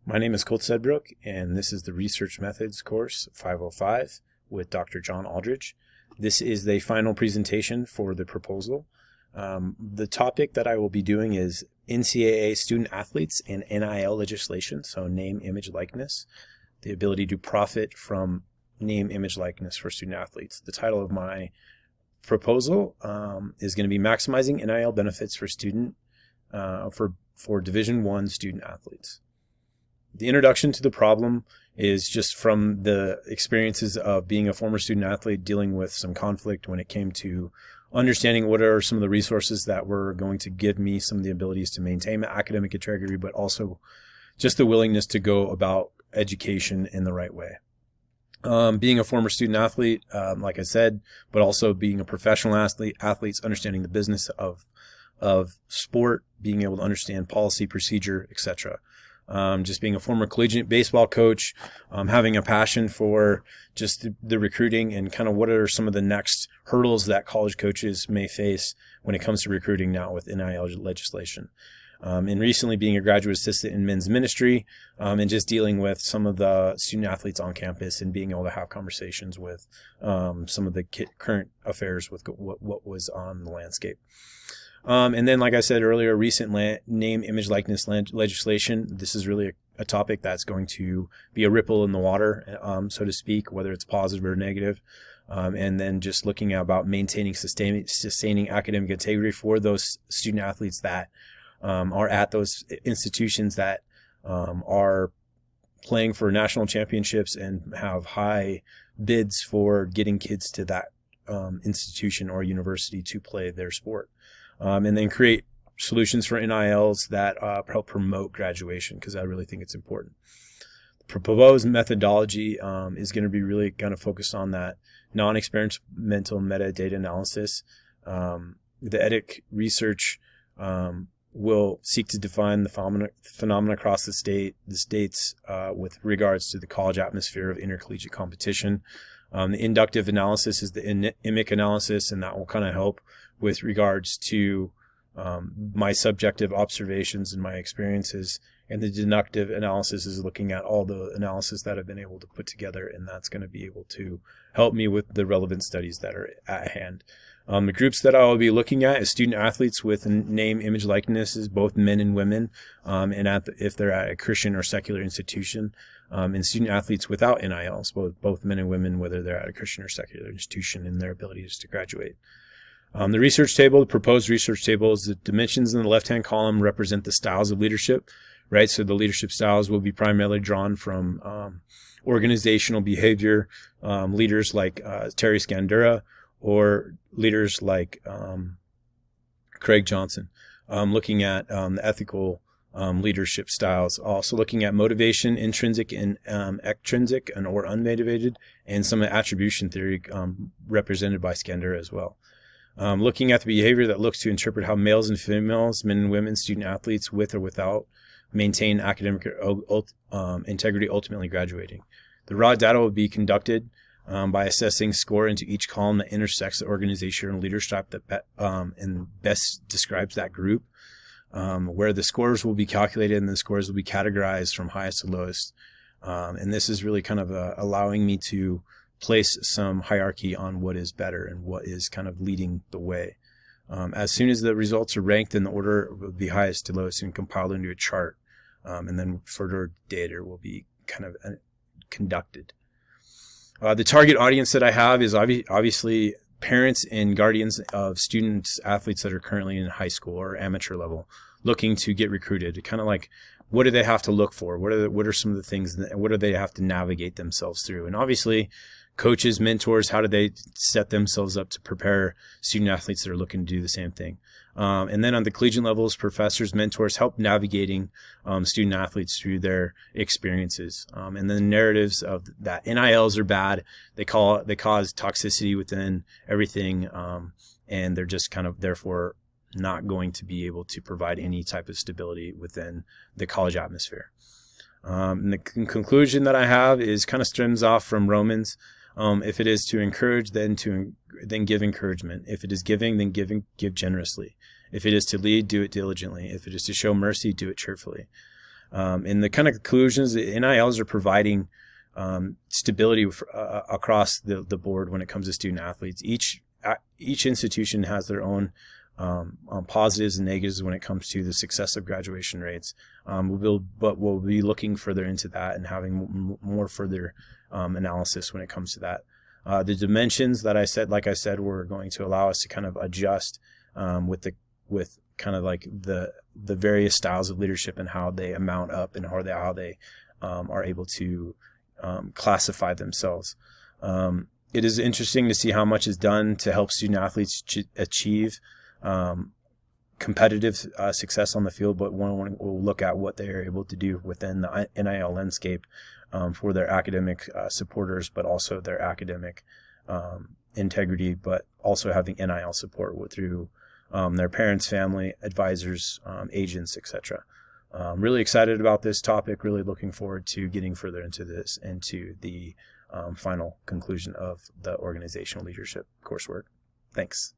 My name is Colt Sedbrook, and this is the Research Methods course 505 with Dr. John Aldridge. This is the final presentation for the proposal. The topic that I will be doing is NCAA student athletes and NIL legislation, so name, image, likeness, the ability to profit from name, image, likeness for student athletes. The title of my proposal is going to be Maximizing NIL Benefits for Division I student athletes. The introduction to the problem is just from the experiences of being a former student athlete, dealing with some conflict when it came to understanding what are some of the resources that were going to give me some of the abilities to maintain my academic integrity, but also just the willingness to go about education in the right way. Being a former student athlete, like I said, but also being a professional athlete, athletes understanding the business of sport, being able to understand policy, procedure, etc. Just being a former collegiate baseball coach, having a passion for just the recruiting and kind of what are some of the next hurdles that college coaches may face when it comes to recruiting now with NIL legislation. And recently being a graduate assistant in men's ministry, and just dealing with some of the student athletes on campus and being able to have conversations with some of the current affairs with what was on the landscape. And then, like I said earlier, recent name, image, likeness legislation. This is really a topic that's going to be a ripple in the water, so to speak, whether it's positive or negative. And then just looking at about maintaining, sustaining academic integrity for those student athletes that are at those institutions that are playing for national championships and have high bids for getting kids to that institution or university to play their sport. And then create solutions for NILs that help promote graduation, because I really think it's important. The proposed methodology is going to be really kind of focused on that non-experimental metadata analysis. The EDIC research will seek to define the phenomena across the states with regards to the college atmosphere of intercollegiate competition. The inductive analysis is the IMIC analysis, and that will kind of help with regards to my subjective observations and my experiences. And the deductive analysis is looking at all the analysis that I've been able to put together, and that's going to be able to help me with the relevant studies that are at hand. The groups that I will be looking at is student athletes with name, image, likenesses, both men and women, and if they're at a Christian or secular institution, and student athletes without NILs, both men and women, whether they're at a Christian or secular institution, and their abilities to graduate. The research table, the proposed research table, is the dimensions in the left-hand column represent the styles of leadership, right? So the leadership styles will be primarily drawn from organizational behavior, leaders like Terry Scandura, or leaders like Craig Johnson, looking at the ethical leadership styles, also looking at motivation, intrinsic and extrinsic or unmotivated, and some of the attribution theory represented by Scandura as well. Looking at the behavior that looks to interpret how males and females, men and women, student athletes with or without maintain academic integrity, ultimately graduating. The raw data will be conducted by assessing score into each column that intersects the organization and leadership that and best describes that group, where the scores will be calculated and the scores will be categorized from highest to lowest. And this is really kind of allowing me to place some hierarchy on what is better and what is kind of leading the way. As soon as the results are ranked in the order of the highest to lowest and compiled into a chart, and then further data will be kind of conducted. The target audience that I have is obviously parents and guardians of students, athletes that are currently in high school or amateur level, looking to get recruited. Kind of like, what do they have to look for? What are some of the things? What do they have to navigate themselves through? And obviously, coaches, mentors, how do they set themselves up to prepare student athletes that are looking to do the same thing? And then on the collegiate levels, professors, mentors help navigating student athletes through their experiences. And the narratives of that NILs are bad. They cause toxicity within everything, and they're just kind of therefore not going to be able to provide any type of stability within the college atmosphere. And the conclusion that I have is kind of stems off from Romans. If it is to encourage, then give encouragement. If it is giving, then give generously. If it is to lead, do it diligently. If it is to show mercy, do it cheerfully. In the kind of conclusions, the NILs are providing stability across the board when it comes to student athletes. Each institution has their own positives and negatives when it comes to the success of graduation rates. But we'll be looking further into that and having more further analysis when it comes to that. The dimensions that like I said, were going to allow us to kind of adjust with kind of like the various styles of leadership and how they amount up and how they are able to classify themselves. It is interesting to see how much is done to help student athletes achieve competitive success on the field, but we'll look at what they are able to do within the NIL landscape for their academic supporters, but also their academic integrity, but also having NIL support through their parents, family, advisors, agents, etc. Really excited about this topic, really looking forward to getting further into this, into the final conclusion of the organizational leadership coursework. Thanks.